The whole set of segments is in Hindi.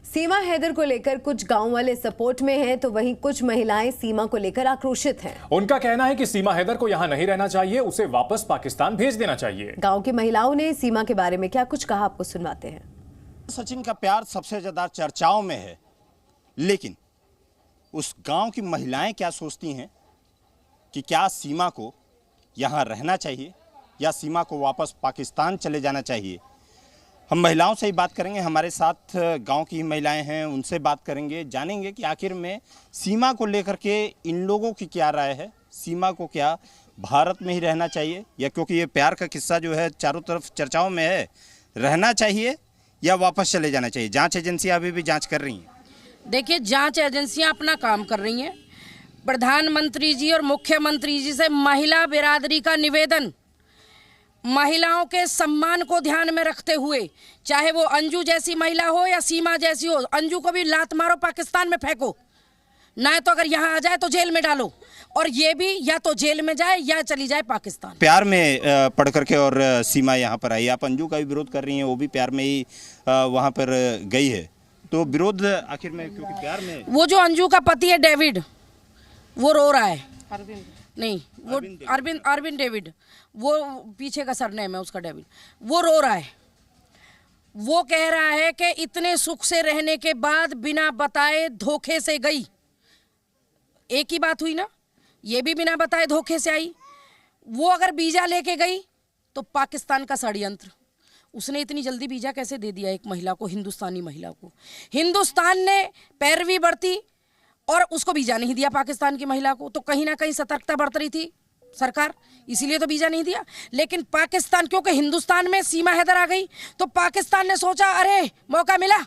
सीमा हैदर को लेकर कुछ गांव वाले सपोर्ट में हैं, तो वहीं कुछ महिलाएं सीमा को लेकर आक्रोशित हैं। उनका कहना है कि सीमा हैदर को यहां नहीं रहना चाहिए, उसे वापस पाकिस्तान भेज देना चाहिए। गांव की महिलाओं ने सीमा के बारे में क्या कुछ कहा, आपको सुनवाते हैं। सचिन का प्यार सबसे ज्यादा चर्चाओं में है, लेकिन उस गांव की महिलाएं क्या सोचती हैं कि क्या सीमा को यहां रहना चाहिए या सीमा को वापस पाकिस्तान चले जाना चाहिए। हम महिलाओं से ही बात करेंगे, हमारे साथ गांव की महिलाएं हैं, उनसे बात करेंगे, जानेंगे कि आखिर में सीमा को लेकर के इन लोगों की क्या राय है। सीमा को क्या भारत में ही रहना चाहिए, या क्योंकि ये प्यार का किस्सा जो है चारों तरफ चर्चाओं में है, रहना चाहिए या वापस चले जाना चाहिए। जांच एजेंसियां अभी भी जांच कर रही हैं। देखिए, जांच एजेंसियां अपना काम कर रही हैं। प्रधानमंत्री जी और मुख्यमंत्री जी से महिला बिरादरी का निवेदन, महिलाओं के सम्मान को ध्यान में रखते हुए, चाहे वो अंजू जैसी महिला हो या सीमा जैसी हो, अंजू को भी लात मारो, पाकिस्तान में फेंको, ना तो अगर यहाँ आ जाए तो जेल में डालो, और ये भी या तो जेल में जाए या चली जाए पाकिस्तान। प्यार में पढ़ करके और सीमा यहाँ पर आई। आप अंजू का भी विरोध कर रही हैं, वो भी प्यार में ही वहाँ पर गई है, तो विरोध आखिर में क्योंकि प्यार में। वो जो अंजू का पति है डेविड, वो रो रहा है। नहीं, वो अरविंद डेविड, वो पीछे का सरनेम है उसका, डेविड, वो रो रहा है। वो कह रहा है कि इतने सुख से रहने के बाद बिना बताए धोखे से गई। एक ही बात हुई ना, ये भी बिना बताए धोखे से आई। वो अगर वीजा लेके गई तो पाकिस्तान का षड्यंत्र। उसने इतनी जल्दी वीजा कैसे दे दिया एक महिला को, हिंदुस्तानी महिला को। हिंदुस्तान ने पैरवी बरती और उसको वीजा नहीं दिया पाकिस्तान की महिला को, तो कहीं ना कहीं सतर्कता बरत रही थी सरकार, इसीलिए तो वीजा नहीं दिया। लेकिन पाकिस्तान, क्योंकि हिंदुस्तान में सीमा हैदर आ गई, तो पाकिस्तान ने सोचा अरे मौका मिला,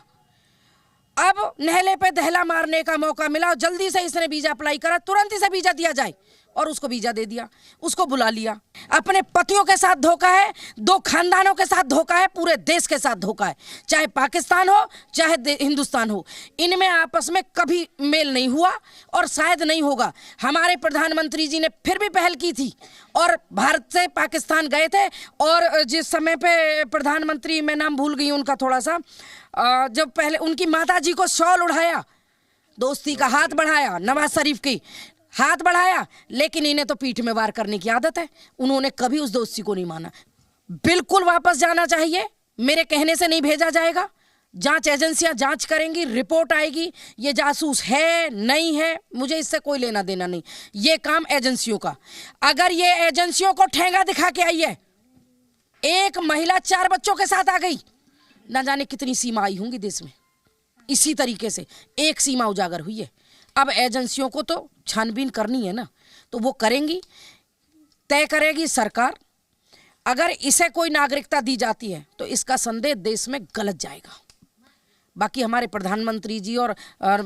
अब नहले पे दहला मारने का मौका मिला, जल्दी से इसने वीजा अप्लाई करा, तुरंत इसे वीजा दिया जाए, और उसको वीजा दे दिया, उसको बुला लिया। अपने पतियों के साथ धोखा है, दो खानदानों के साथ धोखा है, पूरे देश के साथ धोखा है, चाहे पाकिस्तान हो चाहे हिंदुस्तान हो, इनमें आपस में कभी मेल नहीं हुआ और शायद नहीं होगा। हमारे प्रधानमंत्री जी ने फिर भी पहल की थी और भारत से पाकिस्तान गए थे, और जिस समय पे प्रधानमंत्री, मैं नाम भूल गई उनका थोड़ा सा, जब पहले उनकी माता जी को शॉल उड़ाया, दोस्ती का हाथ बढ़ाया, नवाज शरीफ की हाथ बढ़ाया, लेकिन इन्हें तो पीठ में वार करने की आदत है। उन्होंने कभी उस दोस्ती को नहीं माना। बिल्कुल वापस जाना चाहिए, मेरे कहने से नहीं भेजा जाएगा। जांच एजेंसियां जांच करेंगी, रिपोर्ट आएगी, ये जासूस है नहीं है, मुझे इससे कोई लेना देना नहीं, ये काम एजेंसियों का। अगर ये एजेंसियों को ठेंगा दिखा के आई है, एक महिला 4 बच्चों के साथ आ गई, ना जाने कितनी सीमा आई होंगी देश में। इसी तरीके से एक सीमा उजागर हुई है। अब एजेंसियों को तो छानबीन करनी है ना, तो वो करेंगी, तय करेगी सरकार। अगर इसे कोई नागरिकता दी जाती है तो इसका संदेश देश में गलत जाएगा। बाकी हमारे प्रधानमंत्री जी और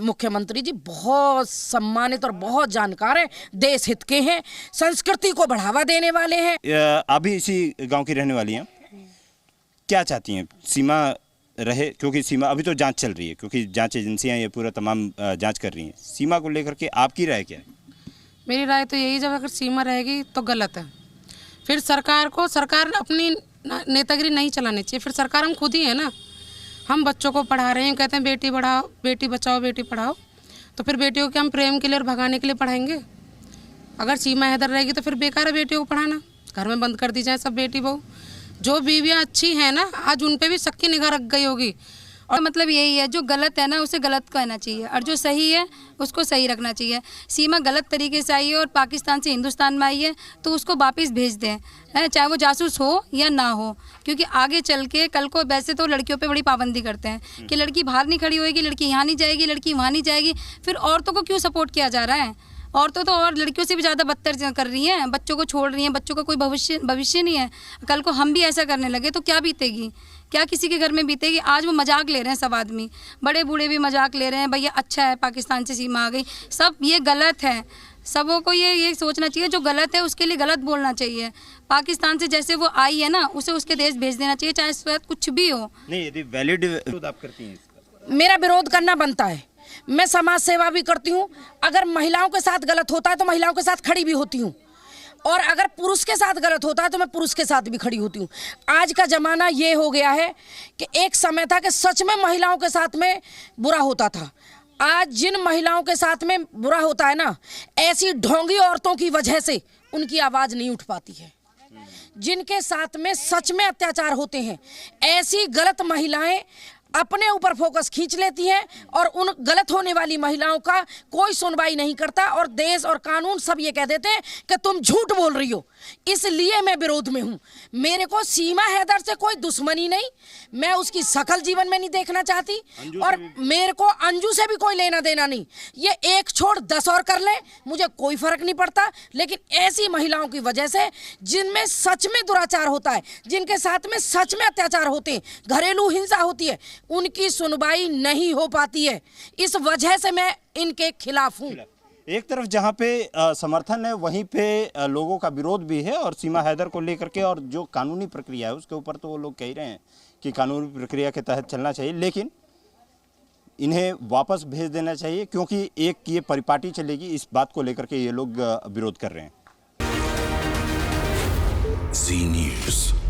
मुख्यमंत्री जी बहुत सम्मानित और बहुत जानकार हैं, देश हित के हैं, संस्कृति को बढ़ावा देने वाले हैं। अभी इसी गांव की रहने वाली हैं, क्या चाहती हैं सीमा रहे, क्योंकि सीमा अभी तो जांच चल रही है, क्योंकि जांच एजेंसियां ये पूरा तमाम जांच कर रही हैं। सीमा को लेकर के आपकी राय क्या है? मेरी राय तो यही, जब अगर सीमा रहेगी तो गलत है, फिर सरकार अपनी नेतागिरी नहीं चलानी चाहिए। फिर सरकार हम खुद ही है ना, हम बच्चों को पढ़ा रहे हैं, कहते हैं बेटी बढ़ाओ, बेटी बचाओ, बेटी पढ़ाओ, तो फिर बेटियों के हम प्रेम के लिए और भगाने के लिए पढ़ाएंगे? अगर सीमा हैदर रहेगी तो फिर बेकार है बेटियों को पढ़ाना, घर में बंद कर दी जाए सब बेटी बहू। जो बीवियाँ अच्छी हैं ना, आज उन पे भी सबकी निगाह रख गई होगी। और मतलब यही है, जो गलत है ना उसे गलत कहना चाहिए, और जो सही है उसको सही रखना चाहिए। सीमा गलत तरीके से आई है और पाकिस्तान से हिंदुस्तान में आई है, तो उसको वापस भेज दें, चाहे वो जासूस हो या ना हो। क्योंकि आगे चल के कल को, वैसे तो लड़कियों पे बड़ी पाबंदी करते हैं कि लड़की बाहर नहीं खड़ी होएगी, लड़की यहाँ नहीं जाएगी, लड़की वहाँ नहीं जाएगी, फिर औरतों को क्यों सपोर्ट किया जा रहा है? औरतें तो और लड़कियों से भी ज़्यादा बदतर कर रही हैं, बच्चों को छोड़ रही हैं, बच्चों का कोई भविष्य नहीं है। कल को हम भी ऐसा करने लगे तो क्या बीतेगी, क्या किसी के घर में बीतेगी? आज वो मजाक ले रहे हैं, सब आदमी बड़े बूढ़े भी मजाक ले रहे हैं, भैया अच्छा है पाकिस्तान से सीमा आ गई, सब ये गलत है। सबों को ये सोचना चाहिए, जो गलत है उसके लिए गलत बोलना चाहिए। पाकिस्तान से जैसे वो आई है ना, उसे उसके देश भेज देना चाहिए, चाहे इसके बाद कुछ भी हो। नहीं, यदि वैलिड विरोध आप करती हैं, मेरा विरोध करना बनता है। मैं समाज सेवा भी करती हूँ, अगर महिलाओं के साथ गलत होता है तो महिलाओं के साथ खड़ी भी होती हूँ। और अगर पुरुष के साथ गलत होता है तो मैं पुरुष के साथ भी खड़ी होती हूँ। आज का ज़माना ये हो गया है कि एक समय था कि सच में महिलाओं के साथ में बुरा होता था। आज जिन महिलाओं के साथ में बुरा होता है ना, ऐसी ढोंगी औरतों की वजह से उनकी आवाज़ नहीं उठ पाती है। जिनके साथ में सच में अत्याचार होते हैं, ऐसी गलत महिलाएं अपने ऊपर फोकस खींच लेती हैं और उन गलत होने वाली महिलाओं का कोई सुनवाई नहीं करता और देश और कानून सब ये कह देते हैं कि तुम झूठ बोल रही हो। इसलिए मैं विरोध में हूँ। मेरे को सीमा हैदर से कोई दुश्मनी नहीं, मैं उसकी शकल जीवन में नहीं देखना चाहती और मेरे को अंजू से भी कोई लेना देना नहीं। ये एक छोड़ 10 और कर ले, मुझे कोई फर्क नहीं पड़ता। लेकिन ऐसी महिलाओं की वजह से जिनमें सच में दुराचार होता है, जिनके साथ में सच में अत्याचार होते हैं, घरेलू हिंसा होती है, उनकी सुनवाई नहीं हो पाती है। इस वजह से मैं इनके खिलाफ हूँ। एक तरफ जहाँ पे समर्थन है, वहीं पे लोगों का विरोध भी है और सीमा हैदर को लेकर के और जो कानूनी प्रक्रिया है उसके ऊपर तो वो लोग कह रहे हैं कि कानूनी प्रक्रिया के तहत चलना चाहिए, लेकिन इन्हें वापस भेज देना चाहिए क्योंकि एक ये परिपाटी चलेगी। इस बात को लेकर के ये लोग विरोध कर रहे हैं। जी न्यूज़।